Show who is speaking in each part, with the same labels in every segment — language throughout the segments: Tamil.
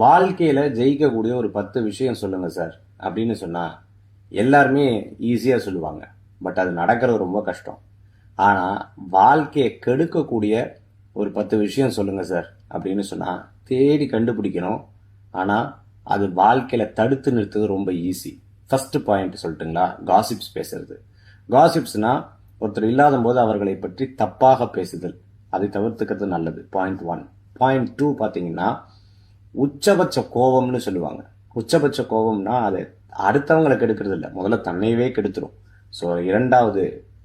Speaker 1: வாழ்க்கையில ஜெயிக்கக்கூடிய ஒரு 10 விஷயம் சொல்லுங்க சார் அப்படின்னு சொன்னா எல்லாருமே ஈஸியா சொல்லுவாங்க. பட் அது நடக்கிறது ரொம்ப கஷ்டம். ஆனா வாழ்க்கையை கெடுக்கக்கூடிய ஒரு 10 விஷயம் சொல்லுங்க சார் அப்படின்னு சொன்னா தேடி கண்டுபிடிக்கணும். ஆனா அது வாழ்க்கையில தடுத்து நிறுத்துறது ரொம்ப ஈஸி. ஃபர்ஸ்ட் பாயிண்ட் சொல்லட்டுங்களா? காசிப்ஸ் பேசுறது. காசிப்ஸ்னா ஒருத்தர் இல்லாத போது அவர்களை பற்றி தப்பாக பேசுதல். அதை தவிர்த்துக்கிறது நல்லது. பாயிண்ட் 1. பாயிண்ட் 2 பாத்தீங்கன்னா உச்சபட்ச கோபம்னு சொல்லுவாங்க. உச்சபட்ச கோபம்னா அது அடுத்தவங்களை கெடுக்கிறது இல்லை, முதல்ல தன்னையவே கெடுத்துரும். ஸோ இரண்டாவது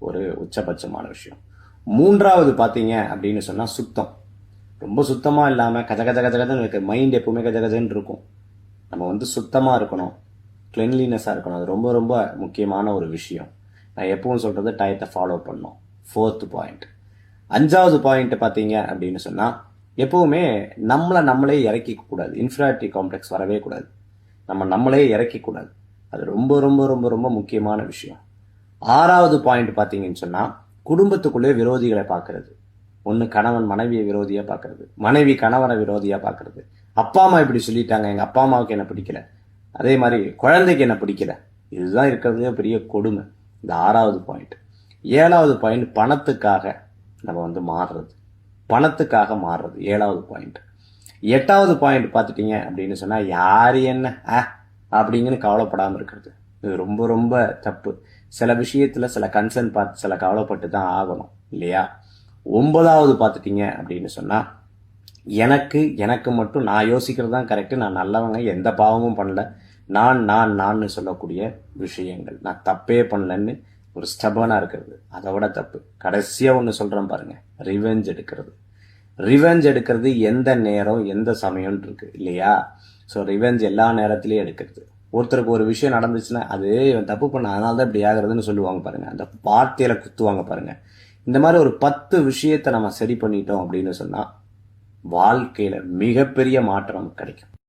Speaker 1: ஒரு உச்சபட்சமான விஷயம். மூன்றாவது பார்த்தீங்க அப்படின்னு சொன்னா சுத்தம். ரொம்ப சுத்தமா இல்லாம கஜ கஜ கஜன்னு இருக்கு. மைண்ட் எப்பவுமே கஜ கஜன்னு இருக்கும். நம்ம சுத்தமா இருக்கணும், கிளென்லினஸா இருக்கணும். அது ரொம்ப ரொம்ப முக்கியமான ஒரு விஷயம். நான் எப்பவும் சொல்றது டயத்தை ஃபாலோ பண்ணணும். Fourth point. அஞ்சாவது பாயிண்ட் பார்த்தீங்க அப்படின்னு சொன்னா எப்பவுமே நம்மளே இறக்கிக்க கூடாது. இன்ஃபீரியாரிட்டி காம்ப்ளெக்ஸ் வரவே கூடாது. நம்மளே இறக்கிக்க கூடாது. அது ரொம்ப ரொம்ப ரொம்ப ரொம்ப முக்கியமான விஷயம். ஆறாவது பாயிண்ட் பார்த்தீங்கன்னு சொன்னா குடும்பத்துக்குள்ளே விரோதிகளை பார்க்கறது. ஒன்னு கணவன் மனைவியை விரோதியா பார்க்கறது, மனைவி கணவனை விரோதியா பார்க்கறது. அப்பா அம்மா இப்படி சொல்லிட்டாங்க, எங்க அப்பா அம்மாவுக்கு என்ன பிடிக்கல, அதே மாதிரி குழந்தைக்கு என்ன பிடிக்கல. இதுதான் இருக்கிறதே பெரிய கொடுமை. இந்த ஆறாவது பாயிண்ட். ஏழாவது பாயிண்ட் பணத்துக்காக நம்ம மாறுறது. பணத்துக்காக மாறுறது ஏழாவது பாயிண்ட். எட்டாவது பாயிண்ட் பார்த்துட்டீங்க அப்படின்னு சொன்னா யாரு என்ன அப்படிங்கன்னு கவலைப்படாம இருக்கிறது. இது ரொம்ப ரொம்ப தப்பு. சில விஷயத்துல சில கன்சர்ன் பார்த்து சில கவலைப்பட்டு தான் ஆகணும் இல்லையா? ஒன்பதாவது பார்த்துட்டீங்க அப்படின்னு சொன்னா எனக்கு மட்டும் நான் யோசிக்கிறது தான் கரெக்ட், நான் நல்லவங்க, எந்த பாவமும் பண்ணல, நான் சொல்லக்கூடிய விஷயங்கள், நான் தப்பே பண்ணலன்னு ஒரு ஸ்டபனா இருக்கிறது. அதை விட தப்பு. கடைசியா ஒன்று சொல்றேன் பாருங்க, ரிவெஞ்ச் எடுக்கிறது. ரிவெஞ்ச் எடுக்கிறது எந்த நேரம் எந்த சமயம் இருக்கு இல்லையா? ஸோ ரிவெஞ்ச் எல்லா நேரத்திலையும் எடுக்கிறது. ஒருத்தருக்கு ஒரு விஷயம் நடந்துச்சுன்னா அது இவன் தப்பு பண்ண அதனால தான் இப்படி ஆகுறதுன்னு சொல்லுவாங்க பாருங்க, அந்த வார்த்தையில குத்துவாங்க பாருங்க. இந்த மாதிரி ஒரு 10 விஷயத்தை நம்ம சரி பண்ணிட்டோம் அப்படின்னு சொன்னா வாழ்க்கையில மிகப்பெரிய மாற்றம் கிடைக்கும்.